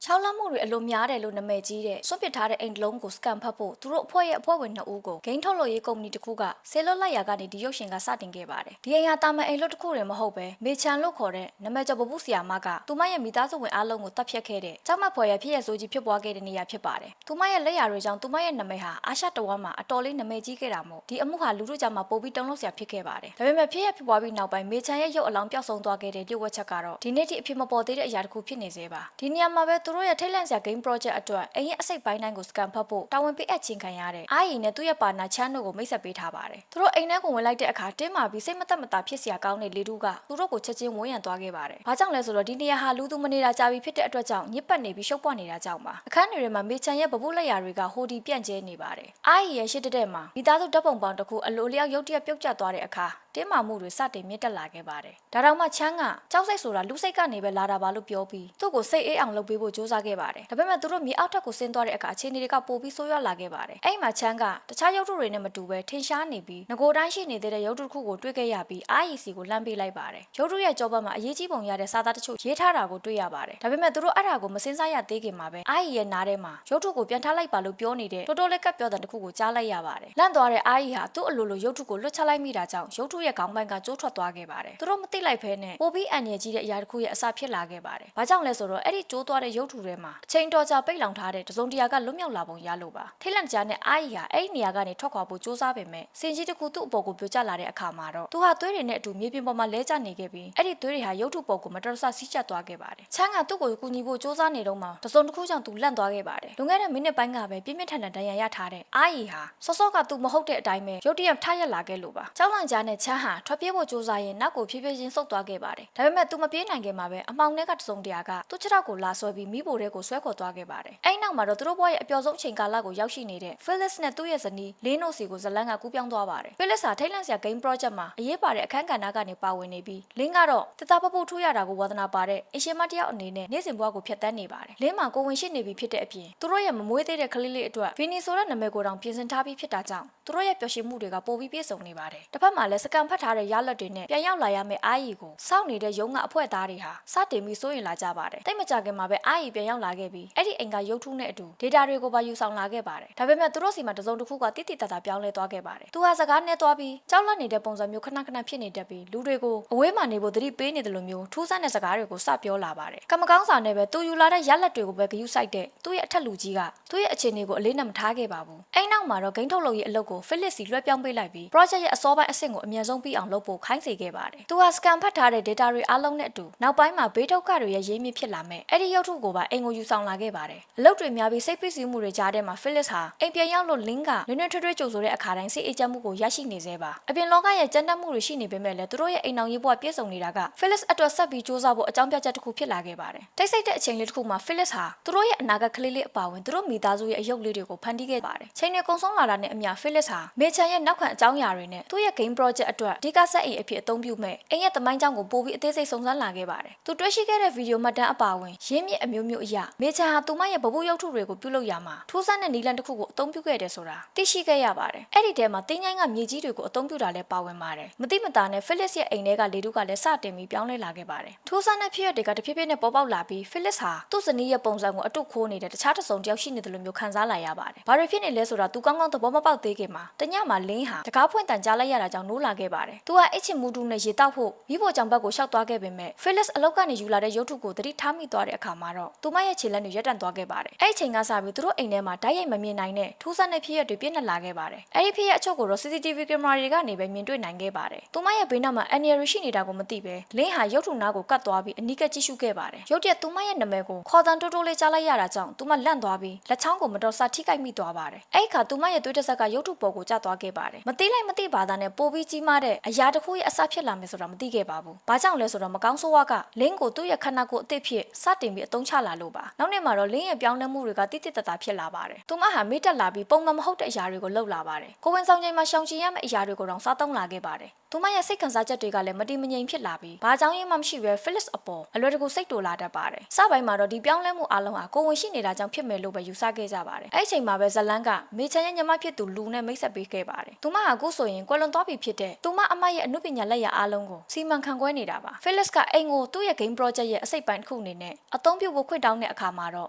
ချောင်းလမ်းမှုတွေအလိုများတယ်လို့နာမည်ကြီးတဲ့စွန့်ပစ်ထားတဲ့အိမ်တလုံးကိုစကန်ဖတ်ဖို့သူတို့အဖွဲ့ရဲ့အဖွဲ့ဝင်2ဦးကိုဂိမ်းထုတ်လို့ရေးကုမ္ပဏီတစ်ခုကဆေးလွတ်လိုက်ရာကနေဒီရုပ်ရှင်ကစတင်ခဲ့ပါတယ်ဒီအိမ်ဟာတာမန်အိမ်လွတ်တစ်ခုတည်းမဟုတ်ပဲမေချန်လို့ခေါ်တဲ့နာမည်ကျော်ပပုဆီယာမကသူမရဲ့မိသားစုဝင်အားလုံးကိုတပ်ဖြတ်ခဲ့တဲ့ကြောက်မက်ဖွယ်ရဖြစ်ရဆိုးကြီးဖြစ်ပွားခဲ့တဲ့နေရာဖြစ်ပါတယ်သူမရဲ့လက်ရာတွေကြောင့်သူမရဲ့နာမည်ဟာအာရှတဝမ်းမှာအတော်လေးနာမည်ကြီးခဲ့တာမို့ဒီအမှုဟာလူတို့ကြားမှာပိုပြီးတုံ့လောက်စရာဖြစ်ခဲ့ပါတယ်ဒါပေမဲ့ဖြစ်ရဖြစ်ပွားပြီးနောက်ပိုင်းမေချန်ရဲ့ရုပ်အလောင်းပျောက်ဆုံးသွားခဲ့တဲ့ပြုတ်ဝက်ချက်ကတော့ဒီနေ့ထိအဖြစ်မပေါ်သေးတဲ့အရာတစ်ခုဖြစ်နေသေးပါဒီနေရာမှာပဲသူတို့ရဲ့ထိတ်လန့်စရာ game project အတွက်အိမ်ရဲ့အစိတ်ပိုင်းတိုင်းကိုစကန်ဖတ်ဖို့တာဝန်ပေးအပ်ခြင်းခံရတဲ့အာရီနဲ့သူ့ရဲ့ပါနာချမ်းတို့ကိုမိတ်ဆက်ပေးထားပါတယ်သူတို့အိမ်ထဲကိုဝင်လိုက်တဲ့အခါတင်းမာပြီးစိတ်မသက်မသာဖြစ်စရာကောင်းတဲ့လေတူးကသူတို့ကိုချက်ချင်းဝန်းရံသွားခဲ့ပါတယ်ဘာကြောင့်လဲဆိုတော့ဒီနေရာဟာလူသူမနေတာကြာပြီဖြစ်တဲ့အတွက်ကြောင့်ညစ်ပတ်နေပြီးရှုပ်ပွားနေတာကြောင့်ပါအခန်းတွေမှာမေချန်ရဲ့ပပုလက်ရာတွေကဟိုဒီပြန့်ကျဲနေပါတယ်အာရီရဲ့ရှစ်တဲ့မှာမိသားစုဓာတ်ပုံပေါင်းတစ်ခုအလိုလျောက်ရုတ်တရက်ပြုတ်ကျသွားတဲ့အခါတင်းမာမှုတွေစတင်မြင့်တက်လာခဲ့ပါတယ်ဒါတောင်မှချမ်းကကြောက်စိတ်ဆိုတာလူစိတ်ကနေပဲလာတာပါလို့ပြောပြီးသူ့ကိုစိတ်အေးအောင်လုပ်ပေးဖို့ကြိုးစားခဲ့ပါတယ်ဒါပေမဲ့သူတို့မြေအောက်ထပ်ကိုဆင်းသွားတဲ့အခါအခြေအနေတွေကပိုပြီးဆိုးရွားလာခဲ့ပါတယ်အဲ့မှာချမ်းကတခြားရုပ်ထုတွေနဲ့မတူပဲထင်ရှားနေပြီးငကိုတိုင်းရှိနေတဲ့ရုပ်ထုတစ်ခုကိုတွေ့ခဲ့ရပြီးအာရီစီကိုလှမ်းပေးလိုက်ပါတယ်ရုပ်ထုရဲ့ကြောဘက်မှာအရေးကြီးပုံရတဲ့စာသားတချို့ရေးထားတာကိုတွေ့ရပါတယ်ဒါပေမဲ့သူတို့အဲ့ဒါကိုမစင်စားရသေးခင်မှာပဲအာရီရဲ့နားထဲမှာရုပ်ထုကိုပြန်ထားလိုက်ပါလို့ပြောနေတဲ့တိုတိုလက်ကပ်ပြောတဲ့တစ်ခုကိုကြားလိုက်ရပါတယ်လန့်သွားတဲ့အာရီဟာသူ့အလိုလိုရုပ်ထုကိုလွတ်ချလိုက်မိတာကြောင့်ရုပ်ထုရဲ့ခေါင်းပိုင်းကကျိုးထွက်သွားခဲ့ပါတယ်သူတို့မသိလိုက်ဖဲနဲ့ပိုပြီးအန်ရကြီးတဲ့အရာတစ်ခုရဲ့အစဖြစ်လာခဲ့ပါတယ်ဘာကြောင့်လဲဆိုတော့အဲ့ဒီကျိုးသွားတဲ့ရုပ်ထုထဲမှာအချိန်တော်ကြာပိတ်လောင်ထားတဲ့တစုံတရာကလွတ်မြောက်လာပုံရလို့ပါထိတ်လန့်ကြားနဲ့အာရီဟာအဲ့ဒီနေရာကနေထွက်ခွာဖို့ကြိုးစားပေမဲ့စင်ကြီးတစ်ခုသူ့အပေါ်ကိုပြိုကျလာတဲ့အခါမှာတော့သူဟာသွေးတွေနဲ့အတူမြေပြင်ပေါ်မှာလဲကျနေခဲ့ပြီးအဲ့ဒီသွေးတွေဟာရုပ်ထုပေါ်ကိုမတော်တဆစီးကျသွားခဲ့ပါတယ်ချမ်းကသူ့ကိုကူညီဖို့ကြိုးစားနေတော့မှတစုံတစ်ခုကြောင့်သူလန့်သွားခဲ့ပါတယ်လွန်ခဲ့တဲ့မိနစ်ပိုင်းကပဲပြင်းပြင်းထန်ထန်ဒဏ်ရာရထားတဲ့အာရီဟာစောစောကသူမဟုတ်တဲ့အတိုင်းပဲရုတ်တရက်ထရက်လာခဲ့လို့ပါကြောက်လန့်ကြားနဲ့ချမ်းဟာထွက်ပြေးဖို့ကြိုးစားရင်နောက်ကိုဖြည်းဖြည်းချင်းဆုတ်သွားခဲ့ပါတယ်ဒါပေမဲ့သူမပြေးနိုင်ခင်မှာပဲအမောင်ထဲကတစုံတရာကသူ့ခြေထောက်ကိုလာဆွဲပြီးမိဖို့တဲ့ကိုဆွဲခေါ်သွားခဲ့ပါတယ်အဲ့နောက်မှာတော့သူတို့ဘဝရဲ့အပျော်ဆုံးအချိန်ကာလကိုရောက်ရှိနေတဲ့ Phyllis နဲ့သူ့ရဲ့ဇနီးလင်းနိုစီကိုဇလန်းကကူးပြောင်းသွားပါတယ် Phyllis ဟာထိတ်လန့်စရာ game project မှာအရေးပါတဲ့အခန်းကဏ္ဍကနေပါဝင်နေပြီးလင်းကတော့တသားပပုတ်ထိုးရတာကိုဝါသနာပါတဲ့အရှင်မတယောက်အနေနဲ့နေ့စဉ်ဘဝကိုဖျက်ဆီးနေပါတယ်လင်းမှာကိုဝင်ရှိနေပြီဖြစ်တဲ့အပြင်သူတို့ရဲ့မမွေးသေးတဲ့ကလေးလေးအတွက်ဗီနီဆိုတဲ့နာမည်ကိုတောင်ပြင်ဆင်ထားပြီးဖြစ်တာကြောင့်သူတို့ရဲ့ပျော်ရွှင်မှုတွေကပိုပြီးပြည့်စုံနေပါတယ်တစ်ဖက်မှာလည်းစကန်ဖတ်ထားတဲ့ရလက်တွေနဲ့ပြန်ရောက်လာရမယ့်အာရီကိုစောင့်နေတဲ့ရုံးကအဖွဲ့သားတွေဟာစတင်ပြီးစိုးရင်လာကြပါတယ်တိတ်မကြခင်မှာပဲအာရီပြန်ရောက်လာခဲ့ပြီးအဲ့ဒီအိမ်ကရုပ်ထုနဲ့အတူ data တွေကိုပါယူဆောင်လာခဲ့ပါတယ်ဒါပေမဲ့သူတို့စီမှာတစုံတစ်ခုကတိတိတတ်တာပြောင်းလဲသွားခဲ့ပါတယ်သူဟာစကားနဲ့သွားပြီးကြောက်လန့်နေတဲ့ပုံစံမျိုးခဏခဏဖြစ်နေတတ်ပြီးလူတွေကိုအဝေးမှာနေဖို့သတိပေးနေတယ်လို့မျိုးထူးဆန်းတဲ့စကားတွေကိုစပြောလာပါတယ်ကမကောင်းစာနဲ့ပဲသူယူလာတဲ့ရလက်တွေကိုပဲဂရုစိုက်တဲ့သူ့ရဲ့အထက်လူကြီးကသူ့ရဲ့အခြေအနေကိုအလေးနဲ့မထားခဲ့ပါဘူးအဲ့နောက်မှာတော့ဂိမ်းထုတ်လုပ်ရေးအလုပ်ကို Phyllis စီလွှဲပြောင်းပေးလိုက်ပြီး project ရဲ့အစောပိုင်းအဆင့်ကိုအမြန်ဆုံးပြီးအောင်လုပ်ဖို့ခိုင်းစေခဲ့ပါတယ်သူဟာ scan ဖတ်ထားတဲ့ data တွေအားလုံးနဲ့အတူနောက်ပိုင်းမှာဘေးဒုက္ခတွေရဲ့ရေးမြစ်ဖြစ်လာမဲ့အဲ့ဒီရုပ်ထုကိုပါအိမ်ကိုယူဆောင်လာခဲ့ပါတယ်အလုပ်တွေများပြီးစိတ်ဖိစီးမှုတွေကြားထဲမှာ Phyllis ဟာအိမ်ပြန်ရောက်လို့ Link ကနွေ့နွေ့ထွေးထွေးကြိုဆိုတဲ့အခါတိုင်းစိတ်အေးချမ်းမှုကိုရရှိနေသေးပါအပြင်လောကရဲ့ကြမ်းတမ်းမှုတွေရှိနေပေမဲ့လည်းသူတို့ရဲ့အိမ်အောင်ရေးဘဝပြည့်စုံနေတာက Phyllis အတွက်ဆက်ပြီးစူးစမ်းဖို့အကြောင်းပြချက်တစ်ခုဖြစ်လာခဲ့ပါတယ်တိတ်ဆိတ်တဲ့အချိန်လေးတစ်ခုမှာ Phyllis ဟာသူတို့ရဲ့အနာဂတ်ကလေးလေးအပါဝင်သူတို့မိသားစုရဲ့အယုတ်လေးတွေကိုဖန်တီးခဲ့ပါတယ်ချိန်တွေကုန်ဆုံးလာတာနဲ့အမျှ Phyllis ဟာမေချန်ရဲ့နောက်ခံအကြောင်းအရာတွေနဲ့သူ့ရဲ့ game project အတွက်အဓိကဆက်အိမ်အဖြစ်အသုံးပြုမဲ့အိမ်ရဲ့သမိုင်းကြောင်းကိုပိုပြီးအသေးစိတ်စုံစမ်းလာခဲ့ပါတယ်သူတွေ့ရှိခဲ့တဲ့ဗီဒီယိုမှတ်တမ်းအပါဝင်ရင်းမြစ်အမျိုးမျိုးအရာမေချန်ဟာသူမရဲ့ဗပုရုပ်ထုတွေကိုပြုလုပ်ရမှာထူးဆန်းတဲ့နီလန်တစ်ခုကိုအသုံးပြုခဲ့တယ်ဆိုတာသိရှိခဲ့ရပါတယ်အဲ့ဒီထဲမှာတင်းချိုင်းကမြေကြီးတွေကိုအသုံးပြုတာလည်းပါဝင်ပါတယ်မတိမတာနဲ့ Phyllis ရဲ့အိမ်ထဲကလေထုကလည်းစတင်ပြီးပြောင်းလဲလာခဲ့ပါတယ်ထူးဆန်းတဲ့ဖြစ်ရပ်တွေကတဖြည်းဖြည်းနဲ့ပေါ်ပေါက်လာပြီး Phyllis ဟာသူ့ဇနီးရဲ့ပုံစံကိုအတုခိုးနေတဲ့တခြားတစ်စုံတစ်ယောက်ရှိနေတယ်လို့မျိုးခံစားလာရပါတယ်ဘာတွေဖြစ်နေလဲဆိုတာသူကောင်းကောင်းသဘောမပေါက်သေးခင်မှာတညမှာလင်းဟာတကားဖွင့်တန်ကြားလိုက်ရတာကြောင့်နိုးလာခဲ့ပါတယ်သူကအချစ်မူတူနဲ့ရေတောက်ဖို့မိဖို့ကြောင့်ဘက်ကိုရှောက်သွားခဲ့ပေမဲ့ Phyllis အလောက်ကနေယူလာတဲ့ရုပ်ထုကိုသတိထားမိသွားတဲ့အခါမှာတော့သူမရဲ့ခြေလက်တွေရက်တန့်သွားခဲ့ပါတယ်အဲ့ဒီချိန်ကစပြီးသူတို့အိမ်ထဲမှာဓာတ်ရိုက်မမြင်နိုင်တဲ့ထူးဆန်းတဲ့ဖြစ်ရပ်တွေပြည့်နှက်လာခဲ့ပါတယ်အဲ့ဒီဖြစ်ရပ်အချို့ကိုတော့ CCTV ကင်မရာတွေကနေပဲမြင်တွေ့နိုင်ခဲ့ပါတယ်သူမရဲ့ဘေးနားမှာအန်နီရီရှိနေတာကိုမသိပဲလင်းဟာရုပ်ထုနားကိုကတ်သွားပြီးအနီးကပ်ကြည့်ရှုခဲ့ပါတယ်ရုတ်တရက်သူမရဲ့နာမည်ကိုခေါ်တန်တိုးတိုးလေးကြားလိုက်ရတာကြောင့်သူမလန့်သွားပြီးလက်ချောင်းကိုမတော်ဆထိခိုက်မိသွားပါတယ်အဲ့ခါသူမရဲ့သွေးတစ်ဆက်ကရုပ်ထုပေါ်ကိုကျသွားခဲ့ပါတယ်မသိလိုက်မသိပါသားနဲ့ပိုပြီးကြီးမားတဲ့အရာတစ်ခုရဲ့အစဖြစ်လာမယ်ဆိုတာမသိခဲ့ပါဘူးဘာကြောင့်လဲဆိုတော့မကောင်းဆိုးဝါးကလင်းကိုသူ့ရဲ့ခန္ဓာကိုယ်အသစ်ဖြစ်စတင်ပြီးအသုံးချလာလို့ပါနောက်နေ့မှာတော့လင်းရဲ့ပြောင်းလဲမှုတွေကတိတိတတ်တာဖြစ်လာပါတယ်သူမဟာမေ့တက်လာပြီးပုံမှန်မဟုတ်တဲ့အရာတွေကိုလုပ်လာပါတယ်ကိုဝင်ဆောင်ချိန်မှာရှောင်ကျဉ်ရမယ့်အရာတွေကိုတောင်စားသုံးလာခဲ့ပါတယ်သူ သူမရဲ့စိတ်ခံစားချက်တွေကလည်းမတည်မငြိမ်ဖြစ်လာပြီးဘာကြောင့်မှမရှိဘဲ Phyllis အပေါ်အလွယ်တကူစိတ်တူလာတတ်ပါတယ်။စပိုင်းမှာတော့ဒီပြောင်းလဲမှုအလုံးဟာကိုဝင်ရှိနေတာကြောင့်ဖြစ်မယ်လို့ပဲယူဆခဲ့ကြပါတယ်။အဲ့ဒီအချိန်မှာပဲဇလန်းကမေချန်ရဲ့ညီမဖြစ်သူလူနဲ့မိတ်ဆက်ပေးခဲ့ပါတယ်။သူမဟာအခုဆိုရင်ကွယ်လွန်သွားပြီဖြစ်တဲ့သူမအမရဲ့အမှုပညာလက်ရာအလုံးကိုစီမံခန့်ခွဲနေတာပါ။ Phyllis ကအိမ်ကိုသူ့ရဲ့ game project ရဲ့အစိတ်ပိုင်းတစ်ခုအနေနဲ့အသုံးပြုဖို့ခွင့်တောင်းတဲ့အခါမှာတော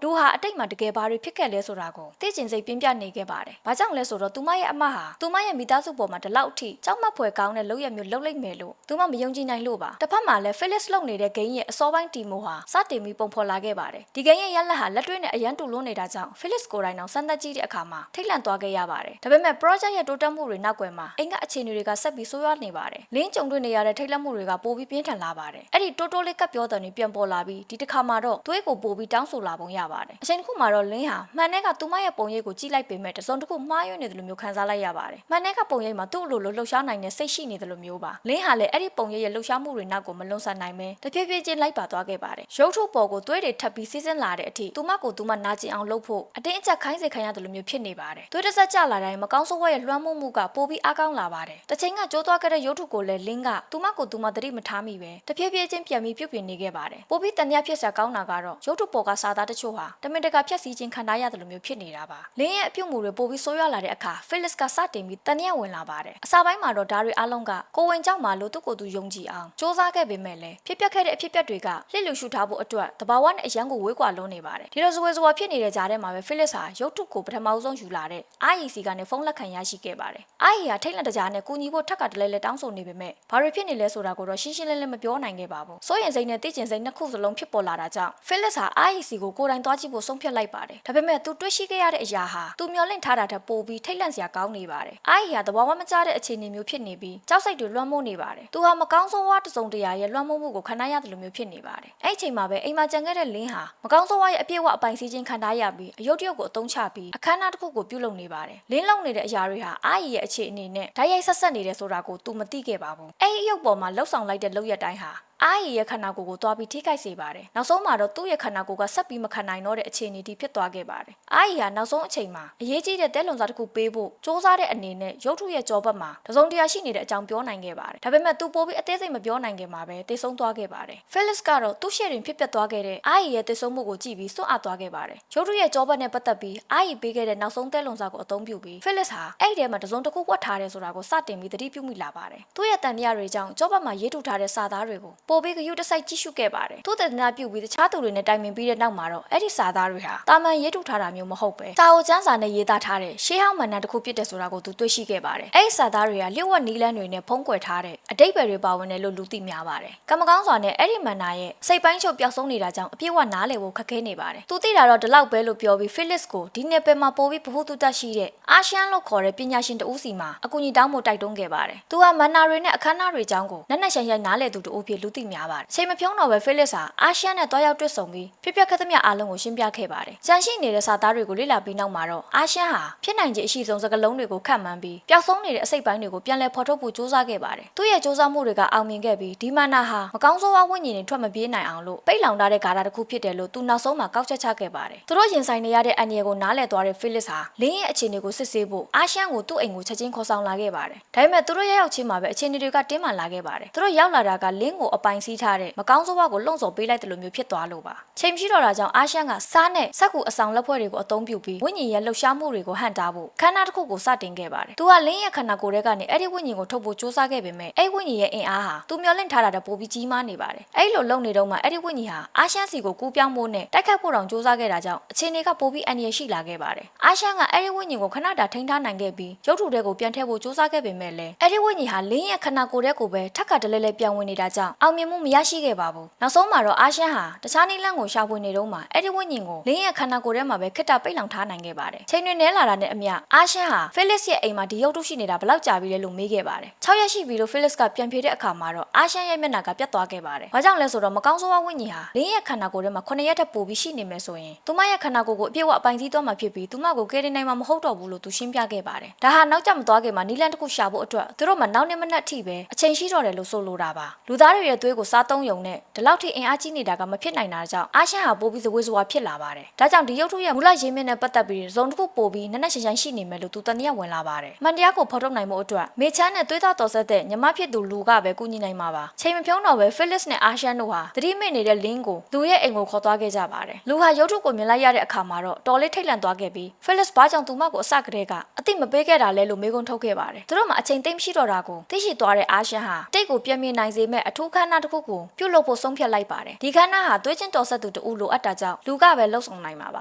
့လူဟာအတိတ်မှာတကယ်ဘာတွေဖြစ်ခဲ့လဲဆိုတာကိုသိကျင်စိတ်ပြင်းပြနေခဲ့ပါတယ်။ဘာကြောင့်လဲဆိုတော့သူမရဲ့အမဟာသူမရဲ့မိသားစုပေါ်မှာဒီလောက်အထိကြောက်မက်ဖွယ်ကောင်းတဲ့လုပ်ရမျိုးလုပ်လိုက်မယ်လို့သူမမယုံကြည်နိုင်လို့ပါ။တစ်ဖက်မှာလည်း Phyllis လုပ်နေတဲ့ game ရဲ့အစောပိုင်းတီမိုဟာစတင်ပြီးပုံဖော်လာခဲ့ပါတယ်။ဒီ game ရဲ့ရလဒ်ဟာလက်တွေ့နဲ့အရန်တူလွန်းနေတာကြောင့် Phyllis ကိုယ်တိုင်အောင်စမ်းသပ်ကြည့်တဲ့အခါမှာထိတ်လန့်သွားခဲ့ရပါတယ်။ဒါပေမဲ့ project ရဲ့တိုးတက်မှုတွေနောက်ကွယ်မှာအိမ်ကအခြေအနေတွေကဆက်ပြီးဆိုးရွားနေပါတယ်။လင်းကြုံတွေ့နေရတဲ့ထိတ်လန့်မှုတွေကပိုပြီးပြင်းထန်လာပါတယ်။အဲ့ဒီတိုးတိုးလေးကပ်ပြောတဲ့နေပြန်ပေါ်လာပြီးဒီတစ်ခါမှာတော့သွေးကိုပိုပြီးတောင်းဆိုလာပုံရပါတယ်။အချိန်တစ်ခုမှာတော့လင်းဟာမှန်တဲ့ကသူမရဲ့ပုံရိပ်ကိုကြည့်လိုက်ပေမဲ့တစုံတစ်ခုမှားယွင်းနေတယ်လို့မျိုးခံစားလိုက်ရပါတယ်။မှန်တဲ့ကပုံရိပ်မှာသူ့အလိုလိုလှုပ်ရှားနိုင်တဲ့စိတ်ရှိနေတယ်လို့မျိုးပါ။လင်းဟာလည်းအဲ့ဒီပုံရိပ်ရဲ့လှုပ်ရှားမှုတွေနောက်ကိုမလွန်ဆန်နိုင်ပဲတဖြည်းဖြည်းချင်းလိုက်ပါသွားခဲ့ပါတယ်။ရုပ်ထုပေါ်ကိုသွေးတွေထပ်ပြီးစီးဆင်းလာတဲ့အထိသူမကိုသူမနာကျင်အောင်လုပ်ဖို့အတင်းအကျပ်ခိုင်းစေခံရတယ်လို့မျိုးဖြစ်နေပါတယ်။သွေးတစ်ဆက်ကျလာတိုင်းမကောင်းဆိုးဝါးရဲ့လွှမ်းမိုးမှုကပိုပြီးအားကောင်းလာပါတယ်။တစ်ချိန်ကကြိုးသွားခဲ့တဲ့ရုပ်ထုကိုလည်းလင်းကသူမကိုသူမသတိမထားမိပဲတဖြည်းဖြည်းချင်းပြန်ပြီးပြုတ်ပြင်းနေခဲ့ပါတယ်။ပိုပြီးတန်မြဖြစ်စရာကောင်းတာကတော့ရုပ်ထုပေါ်ကစာသားတချို့ဟာတမင်တကာဖြတ်စည်းခြင်းခံထားရတယ်လို့မျိုးဖြစ်နေတာပါ။လင်းရဲ့အပြုတ်မှုတွေပိုပြီးဆိုးရွားလာတဲ့အခါ Phyllis ကစတင်ပြီးတန်မြဝင်လာပါတယ်။အစပိုင်းမှာတော့ဒါတွေအားလုံးကကိုဝင်ကြောင့်မှလို့သူ့ကိုယ်သူယုံကြည်အောင်စ조사ခဲ့ပေမဲ့လည်းဖြစ်ပျက်ခဲ့တဲ့အဖြစ်အပျက်တွေကလှစ်လူရှုထားဖို့အတွက်တဘာဝနဲ့အရန်ကိုဝေးကွာလုံးနေပါတယ်။ဒီလိုဇဝေဇဝါဖြစ်နေတဲ့ကြားထဲမှာပဲ Phyllis ဟာရုပ်ထုကိုပထမဆုံးယူလာတဲ့ IEC ကနေဖုန်းလက်ခံရရှိခဲ့ပါတယ်။ IE ဟာထိတ်လန့်တကြားနဲ့ကူညီဖို့ထပ်ကတလဲလဲတောင်းဆိုနေပေမဲ့ဘာတွေဖြစ်နေလဲဆိုတာကိုတော့ရှင်းရှင်းလင်းလင်းမပြောနိုင်ခဲ့ပါဘူး။စိုးရင်စိတ်နဲ့သိကျင်စိတ်နှစ်ခုစလုံးဖြစ်ပေါ်လာတာကြောင့် Phyllis ဟာ IEC ကိုကိုယ်တိုင်သွားကြည့်ဖို့ဆုံးဖြတ်လိုက်ပါတယ်။ဒါပေမဲ့သူတွေ့ရှိခဲ့ရတဲ့အရာဟာသူမျှော်လင့်ထားတာထက်ပိုပြီးထိတ်လန့်စရာကောင်းနေပါတယ်။ IE ဟာတဘာဝမကျတဲ့အခြေအနေမျိုးဖြစ်နေပြီးကြောက်စိတ်တွေလွှမ်းမိုးနေပါတယ်။သူဟာမကောင်းဆိုးဝါးတစုံတရာရဲ့လွှမ်းမိုးမှုကိုခံရရတယ်လို့မျိုးဖြစ်နေပါတယ်။အဲ့ဒီအချိန်မှာပဲအိမ်မှာကြံခဲ့တဲ့လင်းဟာမကောင်းဆိုးဝါးရဲ့အပြည့်အဝအပိုင်စီးခြင်းခံထားရပြီးအယုတ်တရုတ်ကိုအသုံးချပြီးအခမ်းအနားတစ်ခုကိုပြုလုပ်နေပါတယ်။လင်းလုံနေတဲ့အရာတွေဟာအာရီရဲ့အခြေအနေနဲ့ဓာတ်ရိုက်ဆက်ဆက်နေတယ်ဆိုတာကိုသူမသိခဲ့ပါဘူး။အဲ့ဒီအယုတ်ပေါ်မှာလှုပ်ဆောင်လိုက်တဲ့လုပ်ရက်တိုင်းဟာအာရီရဲ့ခန္ဓာကိုယ်ကိုတွားပြီးထိခိုက်စေပါတယ်။နောက်ဆုံးမှာတော့သူ့ရဲ့ခန္ဓာကိုယ်ကဆက်ပြီးမခံနိုင်တော့တဲ့အခြေအနေတိဖြစ်သွားခဲ့ပါတယ်။အာရီဟာနောက်ဆုံးအချိန်မှာအရေးကြီးတဲ့တဲလွန်စားတစ်ခုပေးဖို့စ조사တဲ့အနေနဲ့ရုပ်ထုရဲ့ကြောဘက်မှာတစုံတရာရှိနေတဲ့အကြောင်းပြောနိုင်ခဲ့ပါတယ်။ဒါပေမဲ့သူပိုပြီးအသေးစိတ်မပြောနိုင်ခင်မှာပဲတေဆုံးသွားခဲ့ပါတယ်။ Phyllis ကတော့သူ့ရှေ့တွင်ဖြစ်ပျက်သွားခဲ့တဲ့အာရီရဲ့တေဆုံးမှုကိုကြည့်ပြီးစွန့်အားသွားခဲ့ပါတယ်။ရုပ်ထုရဲ့ကြောဘက်နဲ့ပတ်သက်ပြီးအာရီပေးခဲ့တဲ့နောက်ဆုံးတဲလွန်စားကိုအသုံးပြုပြီး Phyllis ဟာအဲ့ဒီထဲမှာတစုံတစ်ခုဝတ်ထားတယ်ဆိုတာကိုစတင်ပြီးသတိပြုမိလာပါတယ်။သူ့ရဲ့တန်တရားတွေကြောင့်ကြောဘက်မှာရေးထုတ်ထားတဲ့စာသားတွေကိုပိုပြီးဂရုတစိုက်ကြည့်ရှုခဲ့ပါတယ်။သူ့တည်နာပြုပြီးတခြားသူတွေနဲ့တိုင်ပင်ပြီးတဲ့နောက်မှာတော့အဲ့ဒီစာသားတွေဟာတာမန်ရေးထုတ်ထားတာမျိုးမဟုတ်ပဲစာအုပ်ကျမ်းစာနဲ့ရေးသားထားတဲ့ရှေးဟောင်းမန္တန်တစ်ခုဖြစ်တဲ့ဆိုတာကိုသူတွေ့ရှိခဲ့ပါတယ်။အဲ့ဒီစာသားတွေကလျှို့ဝှက်နီးလန်းတွေနဲ့ဖုံးကွယ်ထားတဲ့အတိတ်ပဲတွေပါဝင်တယ်လို့လူသိများပါတယ်။ကမ္မကောင်းစွာနဲ့အဲ့ဒီမန္တန်ရဲ့စိတ်ပိုင်းချုပ်ပျောက်ဆုံးနေတာကြောင့်အပြည့်အဝနားလည်ဖို့ခက်ခဲနေပါတယ်။သူသိတာတော့ဒီလောက်ပဲလို့ပြောပြီး Phyllis ကိုဒီနယ်ပယ်မှာပိုပြီးဗဟုသုတရှိတဲ့အာရှန်လို့ခေါ်တဲ့ပညာရှင်တဦးစီမှာအကူအညီတောင်းဖို့တိုက်တွန်းခဲ့ပါတယ်။သူဟာမန္တန်တွေနဲ့အခမ်းအနားတွေအကြောင်းကိုနက်နက်ရှိုင်ရှိုင်နားလည်သူတဦးဖြစ်လူသိများပါတယ်။ချိန်မဖြုံးတော့ပဲ Phyllis ဟာအာရှန်နဲ့တွားရောက်တွေ့ဆုံပြီးဖြစ်ပျက်ခဲ့သမျှအားလုံးကိုရှင်းပြခဲ့ပါတယ်။ကြံရှိနေတဲ့စာသားတွေကိုလေ့လာပြီးနောက်မှာတော့အာရှန်ဟာဖြစ်နိုင်ခြေအရှိဆုံးစကားလုံးတွေကိုခန့်မှန်းပြီးပျောက်ဆုံးနေတဲ့အစိတ်ပိုင်းတွေကိုပြန်လည်ဖော်ထုတ်ဖို့စ조사ခဲ့ပါတယ်။သူ့ရဲ့စ조사မှုတွေကအောင်မြင်ခဲ့ပြီးဒီမန္နာဟာမကောင်းဆိုးဝါးဝိညာဉ်တွေထွက်မပြေးနိုင်အောင်လို့ပိတ်လောင်ထားတဲ့ဂါထာတစ်ခုဖြစ်တယ်လို့သူနောက်ဆုံးမှာကောက်ချက်ချခဲ့ပါတယ်။သူတို့ရင်ဆိုင်နေရတဲ့အန္တရာယ်ကိုနားလည်သွားတဲ့ Phyllis ဟာလင်းရဲ့အခြေအနေကိုစစ်ဆေးဖို့အာရှန်ကိုသူ့အိမ်ကိုချက်ချင်းခေါ်ဆောင်လာခဲ့ပါတယ်။ဒါပေမဲ့သူတို့ရောက်ချင်းမှာပဲအခြေအနေတွေကတင်းမာလာခဲ့ပါတယ်။သူတို့ရောက်လာတာကလင်းကိုအပိုင်စီးထားတဲ့မကောင်းဆိုးဝါးကိုလှုံ့ဆော်ပေးလိုက်တယ်လို့မျိုးဖြစ်သွားလို့ပါ။ချိန်မရှိတော့တာကြောင့်အာရှန်ကစားနဲ့စက်ကူအဆောင်လက်ဖွဲ့တွေကိုအသုံးပြုပြီးဝိညာဉ်ရဲ့လှုပ်ရှားမှုတွေကိုဟန့်တားဖို့ခန္ဓာတစ်ခုကိုစတင်ခဲ့ပါတယ်။သူကလင်းရဲ့ခန္ဓာကိုယ်ထဲကနေအဲ့ဒီဝိညာဉ်ကိုထုတ်ဖို့စ조사ခဲ့ပေမဲ့အဲ့ဝိညာဉ်ရဲ့အင်အားဟာသူမျောလင့်ထားတာတပိုပြီးကြီးမားနေပါတယ်။အဲ့လိုလုပ်နေတော့မှအဲ့ဒီဝိညာဉ်ဟာအာရှန်စီကိုကူးပြောင်းဖို့နဲ့တိုက်ခတ်ဖို့တောင်စ조사ခဲ့တာကြောင့်အခြေအနေကပိုပြီးအန္တရာယ်ရှိလာခဲ့ပါတယ်။အာရှန်ကအဲ့ဒီဝိညာဉ်ကိုခဏတာထိန်းထားနိုင်ခဲ့ပြီးရုပ်ထုတွေကိုပြန်ထည့်ဖို့စ조사ခဲ့ပေမဲ့လည်းအဲ့ဒီဝိညာဉ်ဟာလင်းရဲ့ခန္ဓာကိုယ်ထဲကိုပဲထပ်ခါတလဲလဲပြန်ဝင်နေတာကြောင့်အောင်မြင်မှုမရရှိခဲ့ပါဘူး။နောက်ဆုံးမှာတော့အာရှန်ဟာတခြားနည်းလမ်းကိုရှာဖွေနေတော့မှအဲ့ဒီဝိညာဉ်ကိုလင်းရဲ့ခန္ဓာကိုယ်ထဲမှာပဲခက်တာပိတ်လောင်ထားနိုင်ခဲ့ပါတယ်။ချိန်တွေနဲလာတာနဲ့အမျှအာရှန်ဟာ Phyllis ရဲ့အိမ်မှာဒီရုပ်ထုရှိနေတာဘယ်လောက်ကြာပြီလဲလို့မေးခဲ့ပါတယ်။6 ရက်ရှိပြီလို့ Phyllis ကပြန်ဖြေတဲ့အခါမှာတော့အာရှန်ရဲ့မျက်နှာကပြတ်သွားခဲ့ပါတယ်။ဘာကြောင့်လဲဆိုတော့မကောင်းဆိုးဝါးဝိညာဉ်ဟာလင်းရဲ့ခန္ဓာကိုယ်ထဲမှာ9ရက်ထက်ပိုပြီးရှိနေမယ်ဆိုရင်သူမရဲ့ခန္ဓာကိုယ်ကိုအပြည့်အဝအပိုင်စီးသွားမှာဖြစ်ပြီးသူမကိုကယ်တင်နိုင်မှာမဟုတ်တော့ဘူးလို့သူရှင်းပြခဲ့ပါတယ်။ဒါဟာနောက်ကျမသွားခင်မှာနီလန်တစ်ခုရှာဖို့အတွက်သူတို့မှနောက်နေ့မနက်ထိပဲအချိန်ရှိတော့တယ်လို့ဆိုလိုတာပါ။လူသားတွေရဲ့သွေး သွေးကိုစားသုံးယုံနဲ့ဒီလောက်ထိအင်အားကြီးနေတာကမဖြစ်နိုင်တာကြောင့်အာရှန်ဟာပိုပြီးဇဝေဇဝါဖြစ်လာပါတယ်။ဒါကြောင့်ဒီရုပ်ထုရဲ့မူလရင်းမြစ်နဲ့ပတ်သက်ပြီးဇုံတစ်ခုပိုပြီးနက်နက်ရှိုင်းရှိနေမယ်လို့သူတနည်းဝင်လာပါတယ်။မှန်တရားကိုဖော်ထုတ်နိုင်မှုအတွက်မေချမ်းနဲ့သွေးသားတော်ဆက်တဲ့ညီမဖြစ်သူလူကပဲကူညီနိုင်မှာပါ။ချိန်မဖြုံးတော့ပဲဖိလစ်နဲ့အာရှန်တို့ဟာသတိမိနေတဲ့လင်းကိုလူရဲ့အိမ်ကိုခေါ်သွားခဲ့ကြပါတယ်။လူဟာရုပ်ထုကိုမြင်လိုက်ရတဲ့အခါမှာတော့တော်လေးထိတ်လန့်သွားခဲ့ပြီးဖိလစ်ဘာကြောင့်သူမကိုအစကတည်းကအသိမပေးခဲ့တာလဲလို့မေးခွန်းထုတ်ခဲ့ပါတယ်။သူတို့မှအချိန်သိမ်းမရှိတော့တာကိုသိရှိသွားတဲ့အာရှန်ဟာတိတ်ကိုပြင်းပြနိုင်စေမဲ့အထူးခန်းနာတစ်ခုကိုပြုတ်လုပ်ဖို့ဆုံးဖြတ်လိုက်ပါတယ်။ဒီခန်းနာဟာသွေးချင်းတော်ဆက်သူတူလိုအပ်တာကြောင့်လူကပဲလှုပ်ဆောင်နိုင်မှာပါ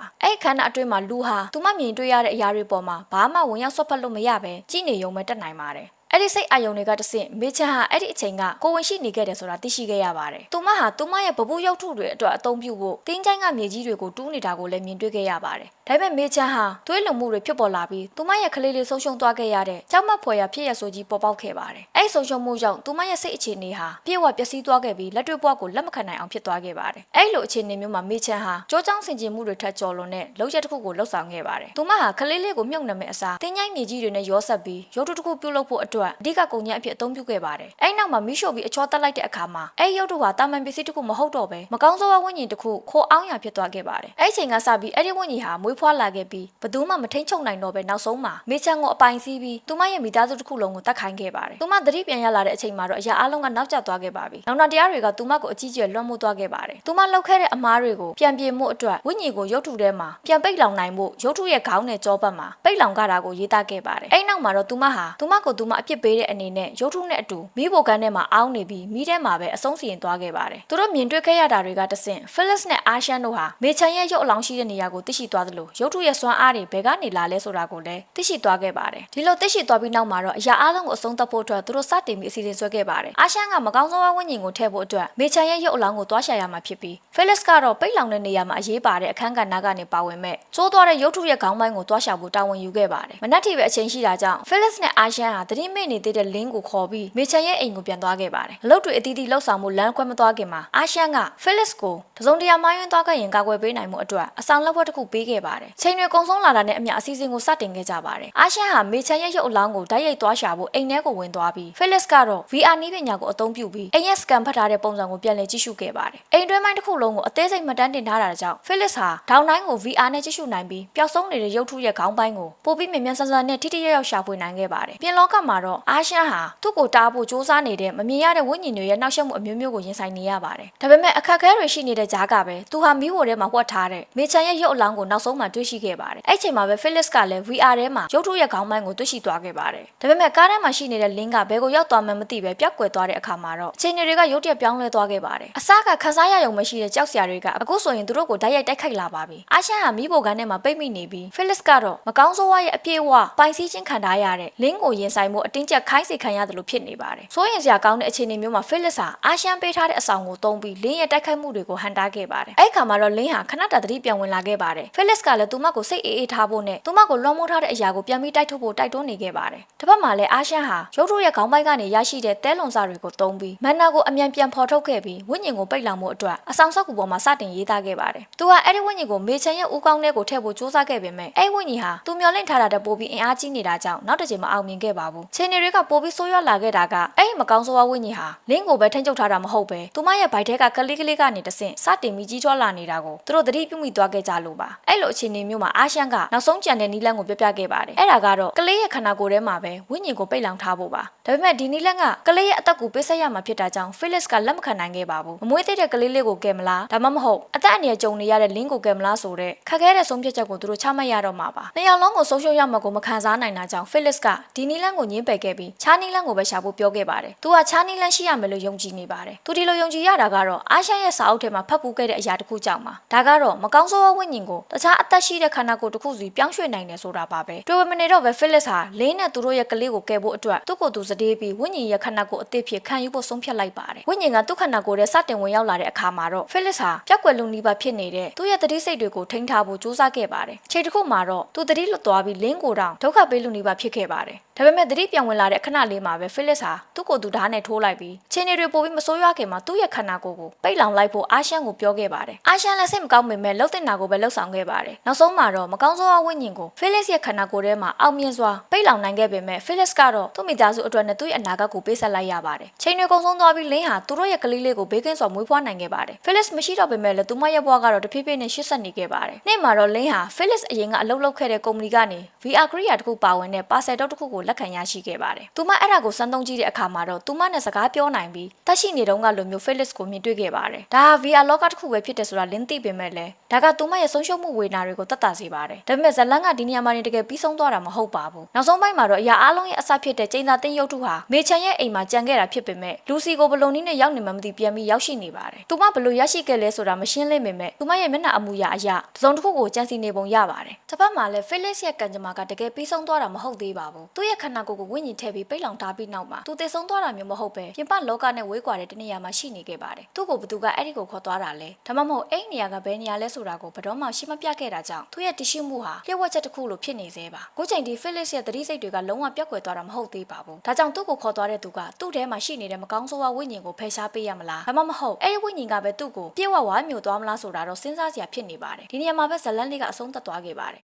။အဲ့ခန်းနာအတွင်းမှာလူဟာသူမမြင်တွေ့ရတဲ့အရာတွေပေါ်မှာဘာမှဝင်ရောက်ဆွတ်ဖက်လို့မရပဲကြီးနေရုံပဲတက်နိုင်ပါတယ်။အဲ့ဒီစိတ်အာယုံတွေကတဆင့်မေချန်ဟာအဲ့ဒီအချိန်ကကိုဝင်ရှိနေခဲ့တယ်ဆိုတာသိရှိခဲ့ရပါတယ်။သူမဟာသူမရဲ့ပပူးရုပ်ထုတွေအတွက်အသုံးပြုဖို့တင်းချိုင်းကမြေကြီးတွေကိုတူးနေတာကိုလည်းမြင်တွေ့ခဲ့ရပါတယ်။ဒါပေမဲ့မေချန်ဟာသွေးလုံမှုတွေဖြစ်ပေါ်လာပြီးသူမရဲ့ကလေးလေးဆုံးရှုံးသွားခဲ့ရတဲ့ကြောက်မက်ဖွယ်ရာဖြစ်ရဆိုကြီးပေါ်ပေါက်ခဲ့ပါတယ်။အဲ့ဆုံးရှုံးမှုကြောင့်သူမရဲ့စိတ်အခြေအနေဟာပြေဝပျက်စီးသွားခဲ့ပြီးလက်တွေ့ဘဝကိုလက်မခံနိုင်အောင်ဖြစ်သွားခဲ့ပါတယ်။အဲ့လိုအခြေအနေမျိုးမှာမေချန်ဟာကြောကြောင်းဆင်ခြင်မှုတွေထပ်ကျော်လွန်တဲ့လောက်ရက်တစ်ခုကိုလှုပ်ဆောင်ခဲ့ပါတယ်။သူမဟာကလေးလေးကိုမြုပ်နှံမဲ့အစားတင်းချိုင်းမြေကြီးတွေနဲ့ရောဆက်ပြီးရုပ်ထုတစ်ခုပြုတ်လုပ်ဖို့အတွက်အဓိကကုန်ကျအဖြစ်အသုံးပြုခဲ့ပါတယ်။အဲ့နောက်မှာမီးရှို့ပြီးအချောတက်လိုက်တဲ့အခါမှာအဲ့ရုပ်ထုဟာတာမန်ပစ္စည်းတစ်ခုမဟုတ်တော့ပဲမကောင်းသောဝိညာဉ်တစ်ခုခိုးအောင်ရဖြစ်သွားခဲ့ပါတယ်။အဲ့ချိန်ကစပြီးအဲ့ဒီဝိညာဉ်ဟာမွေးဖွားလာခဲ့ပြီးဘသူမှမထိန်ချုပ်နိုင်တော့ပဲနောက်ဆုံးမှာမေချန်ကိုအပိုင်စီးပြီးသူမရဲ့မိသားစုတစ်ခုလုံးကိုတတ်ခိုင်းခဲ့ပါတယ်။သူမသတိပြန်ရလာတဲ့အချိန်မှာတော့အရာအလုံးကနောက်ကျသွားခဲ့ပါပြီ။နောက်နောက်တရားတွေကသူမကိုအကြီးကျယ်လွှမ်းမိုးသွားခဲ့ပါတယ်။သူမလှုပ်ခဲ့တဲ့အမားတွေကိုပြန်ပြင်မှုအတွက်ဝိညာဉ်ကိုရုပ်ထုထဲမှာပြန်ပိတ်လောင်နိုင်မှုရုပ်ထုရဲ့ခေါင်းနဲ့ကြောပတ်မှာပိတ်လောင်ကြတာကိုရေးသားခဲ့ပါတယ်။အဲ့နောက်မှာတော့သူမဟာသူမကိုသူမအပြစ်ပေးတဲ့အနေနဲ့ရုပ်ထုနဲ့အတူမိဖို့ကန်းထဲမှာအောင်းနေပြီးမိထဲမှာပဲအဆုံးစီရင်သွားခဲ့ပါတယ်။သူတို့မြင်တွေ့ခဲ့ရတာတွေကတဆင့်ဖိလစ်နဲ့အာရှန်တို့ဟာမေချန်ရဲ့ရုပ်အလောင်းရှိတဲ့နေရာကိုသိရှိသွားသလိုရုပ်ထုရဲ့စွမ်းအားတွေဘယ်ကနေလာလဲဆိုတာကိုလည်းသိရှိသွားခဲ့ပါတယ်။ဒီလိုသိရှိသွားပြီးနောက်မှာတော့အရာအလုံးကိုအဆုံးသတ်ဖို့အတွက်သူတို့စတင်ပြီးအစီအစဉ်ဆွဲခဲ့ပါတယ်။အာရှန်ကမကောင်းဆုံးဝိညာဉ်ကိုထည့်ဖို့အတွက်မေချန်ရဲ့ရုပ်အလောင်းကိုတွားရှာရမှာဖြစ်ပြီးဖိလစ်ကတော့ပိတ်လောင်တဲ့နေရာမှာအရေးပါတဲ့အခန်းကဏ္ဍကနေပါဝင်မဲ့ကျိုးသွားတဲ့ရုပ်ထုရဲ့ခေါင်းပိုင်းကိုတွားရှာဖို့တာဝန်ယူခဲ့ပါတယ်။မနက်ထိပဲအချိန်ရှိတာကြောင့်ဖိလစ်နဲ့အာရှန်ဟာသတိမေ့နေသေးတဲ့လင်းကိုခေါ်ပြီးမေချန်ရဲ့အိမ်ကိုပြန်သွားခဲ့ပါတယ်။အလုပ်တွေအသီးသီးလှုပ်ဆောင်မှုလမ်းခွဲမသွားခင်မှာအာရှန်ကဖိလစ်ကိုတစုံတရာမိုင်းယွင်းသွားခဲ့ရင်ကာကွယ်ပေးနိုင်မှုအတွက်အဆောင်လက်ဖွဲ့တစ်ခုပေးခဲ့ပါတယ်။ချိန်တွေကုန်ဆုံးလာတာနဲ့အမျှအစီအစဉ်ကိုစတင်ခဲ့ကြပါတယ်။အာရှန်ဟာမေချန်ရဲ့ရုပ်အလောင်းကိုတိုက်ရိုက်သွားရှာဖို့အိမ်ထဲကိုဝင်သွားပြီးဖိလစ်ကတော့ VR နည်းပညာကိုအသုံးပြုပြီးအိမ်ရဲ့စကန်ဖတ်ထားတဲ့ပုံစံကိုပြန်လည်ကြည့်ရှုခဲ့ပါတယ်။အိမ်တွင်းပိုင်းတစ်ခုလုံးကိုအသေးစိတ်မှတ်တမ်းတင်ထားတာကြောင့်ဖိလစ်ဟာဒေါင်းတိုင်းကို VR နဲ့ကြည့်ရှုနိုင်ပြီးပျောက်ဆုံးနေတဲ့ရုပ်ထုရဲ့ခေါင်းပိုင်းကိုပိုပြီးမြင်မြန်ဆန်ဆန်နဲ့ထိထိရောက်ရောက်ရှာဖွေနိုင်ခဲ့ပါတယ်။ပြင်လောကမှာတော့အာရှန်ဟာသူ့ကိုတားဖို့စ조사နေတဲ့မမြင်ရတဲ့ဝိညာဉ်တွေရဲ့နှောက်ယှက်မှုအမျိုးမျိုးကိုရင်ဆိုင်နေရပါတယ်။ဒါပေမဲ့အခက်အခဲတွေရှိနေတဲ့ကြားကပဲသူဟာမီးဝိုထဲမှာဝှက်ထားတဲ့မေချန်ရဲ့ရုပ်အလောင်းကိုနောက်ဆုံးမှတွေ့ရှိခဲ့ပါတယ်။အဲ့ချိန်မှာပဲဖိလစ်ကလည်း VR ထဲမှာရုပ်ထုရဲ့ခေါင်းပိုင်းကိုတွေ့ရှိသွားခဲ့ပါတယ်။ဒါပေမဲ့ကားထဲမှာရှိနေတဲ့လင်းကဘယ်ကိုရောက်သွားမှန်းမသိပဲပျောက်ကွယ်သွားတဲ့အခါမှာတော့အချိန်တွေကရုတ်တရက်ပြောင်းလဲသွားခဲ့ပါတယ်။အစကခန်းစားရရုံမရှိတဲ့ကြောက်စရာတွေကအခုဆိုရင်သူတို့ကိုတိုက်ရိုက်တိုက်ခိုက်လာပါပြီ။အာရှန်ဟာမီးဖိုကန်ထဲမှာပိတ်မိနေပြီးဖိလစ်ကတော့မကောင်းဆိုးဝါးရဲ့အပြည့်အဝပိုင်စည်းခြင်းခံထားရတဲ့လင်းကိုရင်ဆိုင်မှုအတင်းကျပ်ခိုင်းစေခံရတယ်လို့ဖြစ်နေပါတယ်။စိုးရင်စရာကောင်းတဲ့အခြေအနေမျိုးမှာဖိလစ်ဟာအာရှန်ပေးထားတဲ့အဆောင်ကိုတုံးပြီးလင်းရဲ့တိုက်ခိုက်မှုတွေကိုဟန်တားခဲ့ပါတယ်။အဲ့ခါမှာတော့လင်းဟာခဏတာသတိပြန်ဝင်လာခဲ့ပါတယ်။ဖိလစ်ကလည်းသူမကိုစိတ်အေးအေးထားဖို့နဲ့သူမကိုလွှမ်းမိုးထားတဲ့အရာကိုပြန်ပြီးတိုက်ထုတ်ဖို့တိုက်တွန်းနေခဲ့ပါတယ်။တစ်ဖက်မှာလည်းအာရှန်ဟာရုပ်ထုရဲ့ခေါင်းပိုင်းကနေရရှိတဲ့တဲလွန်စာတွေကိုတုံးပြီးမန်နာကိုအမြန်ပြန်ဖော်ထုတ်ခဲ့ပြီးဝိညာဉ်ကိုပိတ်လောင်မှုအတွက်အဆောင်ဆောက်ကူပေါ်မှာစတင်ရေးသားခဲ့ပါတယ်။သူကအဲ့ဒီဝိညာဉ်ကိုမေချန်ရဲ့ဦးကောင်းထဲကိုထည့်ဖို့စူးစမ်းခဲ့ပေမဲ့အဲ့ဝိညာဉ်ဟာသူမျှော်လင့်ထားတာတပိုပြီးအင်အားကြီးနေတာကြောင့်နောက်တစ်ချိန်မအောင်မြင်ခဲ့ပါဘူး။ချိန်တွေကပိုပြီးဆိုးရွားလာခဲ့တာကအဲ့ဒီမကောင်းဆိုးဝါးဝိညာဉ်ဟာလင်းကိုပဲထိန်းချုပ်ထားတာမဟုတ်ပဲသူမရဲ့ဗိုက်ထဲကကလေးကလေးကနေတဆင့်စတင်ပြီးကြီးထွားလာနေတာကိုသူတို့သတိပြုမိသွားခဲ့ကြလို့ပါ။အဲ့လိုအခြေအနေမျိုးမှာအာရှန်ကနောက်ဆုံးကြံတဲ့နီလန်းကိုပြပြခဲ့ပါတယ်။အဲ့ဒါကတော့ကလေးရဲ့ခန္ဓာကိုယ်ထဲမှာပဲဝိညာဉ်ကိုပိတ်လောင်ထားဖို့ပါ။ဒါပေမဲ့ဒီနီလန်းကကလေးရဲ့အသက်ကိုပေးဆက်ရမှာဖြစ်တာကြောင့်ဖိလစ်ကလက်မခံနိုင်ခဲ့ပါဘူး။မမွေးသေးတဲ့ကလေးလေးကိုကယ်မလားဒါမှမဟုတ်အသက်အန္တရာယ်ကြုံနေရတဲ့လင်းကိုကယ်မလားဆိုတဲ့ခက်ခဲတဲ့ဆုံးဖြတ်ချက်ကိုသူတို့ချမှတ်ရတော့မှာပါ။နှစ်ယောက်လုံးကိုဆုံးရှုံးရမှာကိုမခံစားနိုင်တာကြောင့်ဖိလစ်ကဒီနီလန်းကိုညှင်းပယ်ခဲ့ပြီးချားနီလန်းကိုပဲရှာဖို့ပြောခဲ့ပါတယ်။သူကချားနီလန်းရှိရမယ်လို့ယုံကြည်နေပါတယ်။သူဒီလိုယုံကြည်ရတာကတော့အာရှန်ရဲ့စာအုပ်ထဲမှာဖတ်ပူးခဲ့တဲ့အရာတစ်ခုကြောင့်ပါ။ဒါကတော့မကောင်းဆိုးဝါးဝိညာဉ်ကိုတခြားအသက်ရှိတဲ့ခန္ဓာကိုယ်တစ်ခုစီပြောင်းရွှေ့နိုင်တယ်ဆိုတာပါပဲ။တွေ့ဝမနေတော့ပဲဖိလစ်ဟာလင်းနဲ့သူတို့ရဲ့ကလေးကိုကယ်ဖို့အတွက်သူ့ကိုယ်သူစတေးပြီးဝိညာဉ်ရဲ့ခန္ဓာကိုယ်အသစ်ဖြစ်ခံယူဖို့ဆုံးဖြတ်လိုက်ပါတယ်။ဝိညာဉ်ကသူ့ခန္ဓာကိုယ်ထဲစတင်ဝင်ရောက်လာတဲ့အခါမှာတော့ဖိလစ်ဟာပျောက်ကွယ်လူနီးပါးဖြစ်နေတဲ့သူ့ရဲ့တတိစိတ်တွေကိုထိန်းထားဖို့ကြိုးစားခဲ့ပါတယ်။ချိန်တစ်ခုမှာတော့သူတတိလွတ်သွားပြီးလင်းကိုတောင်ဒုက္ခပေးလူနီးပါးဖြစ်ခဲ့ပါတယ်။ဒါပေမဲ့တတိပြောင်း ဝင်လာတဲ့ခဏလေးမှာပဲ Felix ဟာသူ့ကိုယ်သူဓာတ်နဲ့ထိုးလိုက်ပြီးချင်းတွေပို့ပြီးမစိုးရွားခင်မှာသူ့ရဲ့ခန္ဓာကိုယ်ကိုပိတ်လောင်လိုက်ဖို့အာရှန်ကိုပြောခဲ့ပါတယ်အာရှန်လည်းစိတ်မကောင်းပေမဲ့လှုပ်တင်တာကိုပဲလှုပ်ဆောင်ခဲ့ပါတယ်နောက်ဆုံးမှာတော့မကောင်းသောဝိညာဉ်ကို Felix ရဲ့ခန္ဓာကိုယ်ထဲမှာအောင်မြင်စွာပိတ်လောင်နိုင်ခဲ့ပေမဲ့ Felix ကတော့သူ့မိသားစုအတွက်နဲ့သူ့ရဲ့အနာဂတ်ကိုပေးဆက်လိုက်ရပါတယ်ချိန်တွေကုန်ဆုံးသွားပြီးလင်းဟာသူတို့ရဲ့ကလေးလေးကိုဘေးကင်းစွာမွေးဖွားနိုင်ခဲ့ပါတယ် Felix မရှိတော့ပေမဲ့လည်းသူမရဲ့ဘဝကတော့တဖြည်းဖြည်းနဲ့ရှေ့ဆက်နေခဲ့ပါတယ်နေ့မှာတော့လင်းဟာ Felix အရင်ကအလုပ်လုပ်ခဲ့တဲ့ကုမ္ပဏီကနေ VR ကရိယာတစ်ခုပါဝင်တဲ့ parcel တစ်ခုကိုလက်ခံရရှိခဲ့ပါတယ်သူမအဲ့ဒါကိုစမ်းသုံးကြည့်တဲ့အခါမှာတော့သူမနဲ့စကားပြောနိုင်ပြီးတက်ရှိနေတုန်းကလိုမျိုး Felix ကိုမြင်တွေ့ခဲ့ပါတယ်ဒါဟာ VR လောကတစ်ခုပဲဖြစ်တယ်ဆိုတာလင်းသိပေမဲ့လည်းဒါကသူမရဲ့ဆုံးရှုံးမှုဝေဒနာတွေကိုသက်သာစေပါတယ်ဒါပေမဲ့ဇလန်ကဒီနေရာမှာတကယ်ပြီးဆုံးသွားတာမဟုတ်ပါဘူးနောက်ဆုံးပိုင်းမှာတော့အရာအလုံးရဲ့အစဖြစ်တဲ့ကျင်းသာတင်းရုပ်ထုဟာမေချန်ရဲ့အိမ်မှာကြံခဲ့တာဖြစ်ပေမဲ့လူစီကိုဘလုံနီးနဲ့ရောက်နေမှမသိပြန်ပြီးရောက်ရှိနေပါတယ်သူမဘလို့ရရှိခဲ့လဲဆိုတာမရှင်းလင်းပေမဲ့သူမရဲ့မျက်နှာအမူအရာအရာတစုံတစ်ခုကိုကြံစီနေပုံရပါတယ်တစ်ဖက်မှာလည်း Felix ရဲ့ကံကြမ္မာကတကယ်ပြီးဆုံးသွားတာမဟုတ်သေးပါဘူးသူ့ရဲ့ခန္ဓာကိုယ်ကိုဝိညာဉ်ထည့်ပြီးပိတ်လောင်ထားပြီးနောက်မှာသူသေဆုံးသွားတာမျိုးမဟုတ်ပဲပြင်ပလောကနဲ့ဝေးကွာတဲ့တနေရာမှာရှိနေခဲ့ပါတယ်သူ့ကိုဘသူကအဲ့ဒီကိုခေါ်သွားတာလဲဒါမှမဟုတ်အဲ့နေရာကဘယ်နေရာလဲဆိုတာကိုဘယ်တော့မှရှင်းမပြခဲ့တာကြောင့်သူ့ရဲ့တရှိမှုဟာပြည့်ဝချက်တစ်ခုလိုဖြစ်နေသေးပါခုချိန်ဒီ Felix ရဲ့သတိစိတ်တွေကလုံးဝပြတ်ကွယ်သွားတာမဟုတ်သေးပါဘူးဒါကြောင့်သူ့ကိုခေါ်သွားတဲ့သူကသူ့ထဲမှာရှိနေတဲ့မကောင်းဆိုးဝါးဝိညာဉ်ကိုဖယ်ရှားပေးရမလားဒါမှမဟုတ်အဲ့ဒီဝိညာဉ်ကပဲသူ့ကိုပြည့်ဝဝါမျိုးသွားမလားဆိုတာတော့စဉ်းစားစရာဖြစ်နေပါတယ်ဒီနေရာမှာပဲဇလန်လေးကအဆုံးသတ်သွားခဲ့ပါတယ်